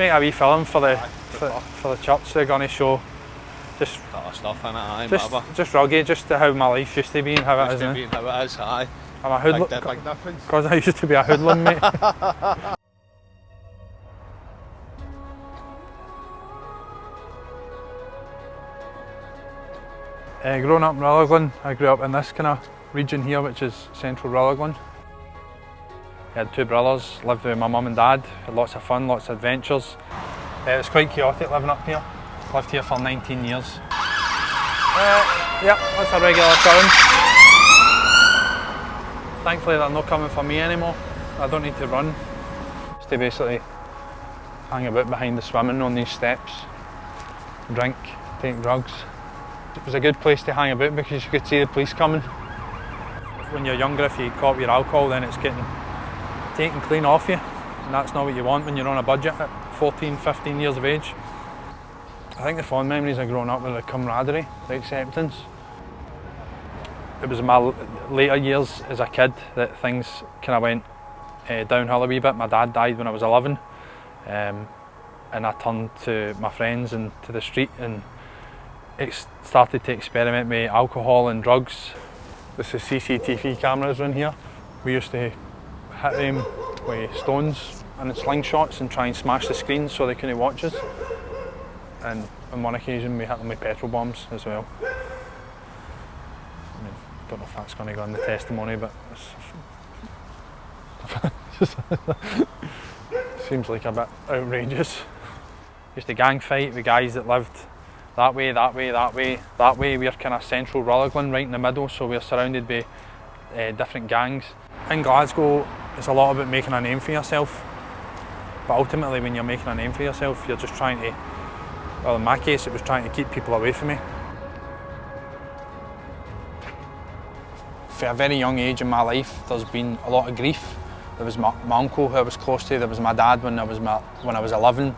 make a wee film for the church. They're going to show just stuff in it, just rugged, just how my life used to be and how it is now. How it is, aye. I'm a hoodlum. Big difference. Because I used to be a hoodlum, mate. Growing up in Rutherglen, I grew up in this kind of region here, which is central Rutherglen. I had two brothers, lived with my mum and dad, had lots of fun, lots of adventures. It was quite chaotic living up here. Lived here for 19 years. Yep, that's a regular occurrence. Thankfully they're not coming for me anymore. I don't need to run. Just to basically hang about behind the swimming on these steps, drink, take drugs. It was a good place to hang about because you could see the police coming. When you're younger, if you caught your alcohol, then it's getting taken clean off you, and that's not what you want when you're on a budget at 14, 15 years of age. I think the fond memories of growing up were the camaraderie, the acceptance. It was in my later years as a kid that things kind of went downhill a wee bit. My dad died when I was 11, and I turned to my friends and to the street and started to experiment with alcohol and drugs. This is CCTV cameras in here. We used to hit them with stones and slingshots and try and smash the screens so they couldn't watch us. And on one occasion we hit them with petrol bombs as well. I mean, don't know if that's going to go in the testimony, but seems like a bit outrageous. Used to gang fight with guys that lived that way, that way, that way, that way. We're kind of central Rutherglen, right in the middle, so we're surrounded by different gangs. In Glasgow, it's a lot about making a name for yourself, but ultimately when you're making a name for yourself, you're just trying to, well in my case it was trying to keep people away from me. For a very young age in my life, there's been a lot of grief. There was my uncle who I was close to, there was my dad when I was 11.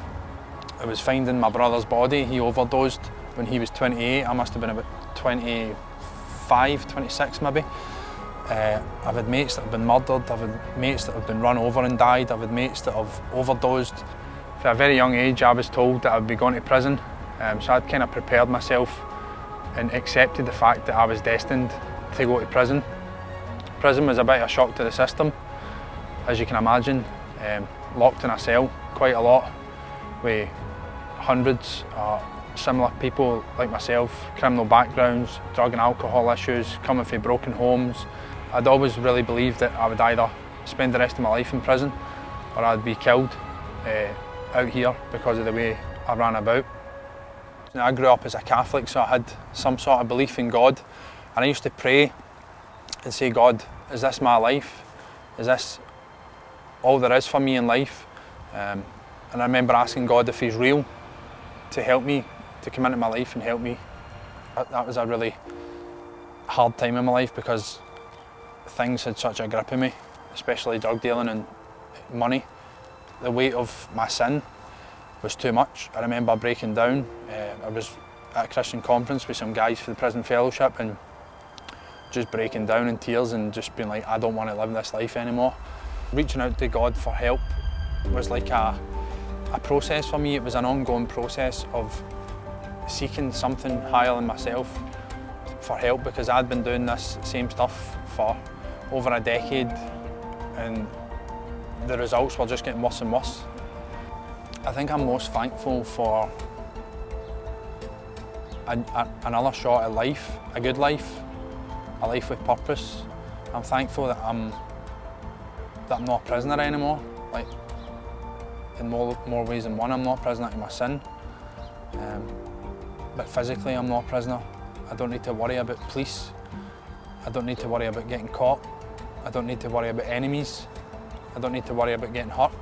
I was finding my brother's body. He overdosed when he was 28. I must have been about 25, 26 maybe. I've had mates that have been murdered, I've had mates that have been run over and died, I've had mates that have overdosed. For a very young age I was told that I would be going to prison, so I'd kind of prepared myself and accepted the fact that I was destined to go to prison. Prison was a bit of a shock to the system, as you can imagine. Locked in a cell quite a lot with hundreds of similar people like myself, criminal backgrounds, drug and alcohol issues, coming from broken homes. I'd always really believed that I would either spend the rest of my life in prison or I'd be killed out here because of the way I ran about. Now, I grew up as a Catholic, so I had some sort of belief in God, and I used to pray and say, God, is this my life? Is this all there is for me in life? And I remember asking God if He's real, to help me, to come into my life and help me. That was a really hard time in my life because things had such a grip on me, especially drug dealing and money. The weight of my sin was too much. I remember breaking down. I was at a Christian conference with some guys for the prison fellowship and just breaking down in tears and just being like, I don't want to live this life anymore. Reaching out to God for help was like a process for me. It was an ongoing process of seeking something higher than myself for help, because I'd been doing this same stuff for over a decade and the results were just getting worse and worse. I think I'm most thankful for another shot at life, a good life, a life with purpose. I'm thankful that I'm not a prisoner anymore. Like, in more ways than one, I'm not a prisoner to my sin. But physically, I'm not a prisoner. I don't need to worry about police. I don't need to worry about getting caught. I don't need to worry about enemies. I don't need to worry about getting hurt.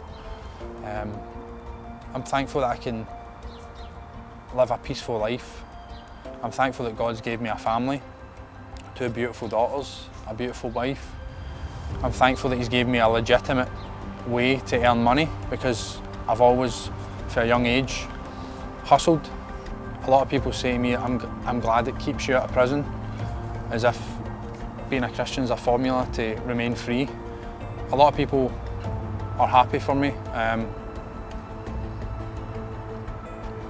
I'm thankful that I can live a peaceful life. I'm thankful that God's gave me a family, 2 beautiful daughters, a beautiful wife. I'm thankful that He's gave me a legitimate way to earn money, because I've always, from a young age, hustled. A lot of people say to me, I'm glad it keeps you out of prison, as if being a Christian is a formula to remain free. A lot of people are happy for me.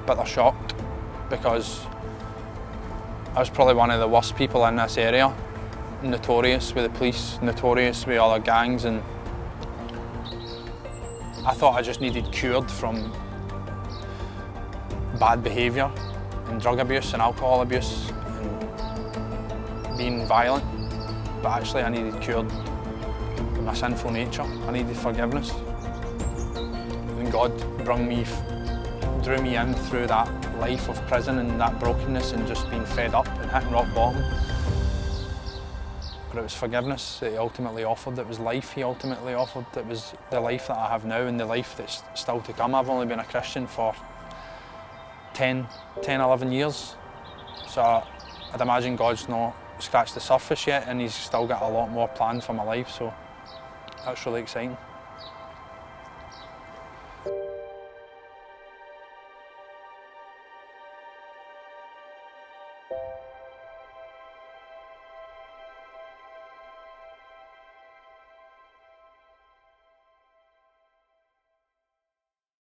but they're shocked because I was probably one of the worst people in this area, notorious with the police, notorious with other gangs, and I thought I just needed cured from bad behaviour and drug abuse and alcohol abuse and being violent, but actually I needed cured from my sinful nature. I needed forgiveness. And God drew me in through that life of prison and that brokenness and just being fed up and hitting rock bottom. But it was forgiveness that He ultimately offered. It was life He ultimately offered. It was the life that I have now and the life that's still to come. I've only been a Christian for 10, 11 years. So I'd imagine God's not scratched the surface yet and He's still got a lot more planned for my life. So that's really exciting.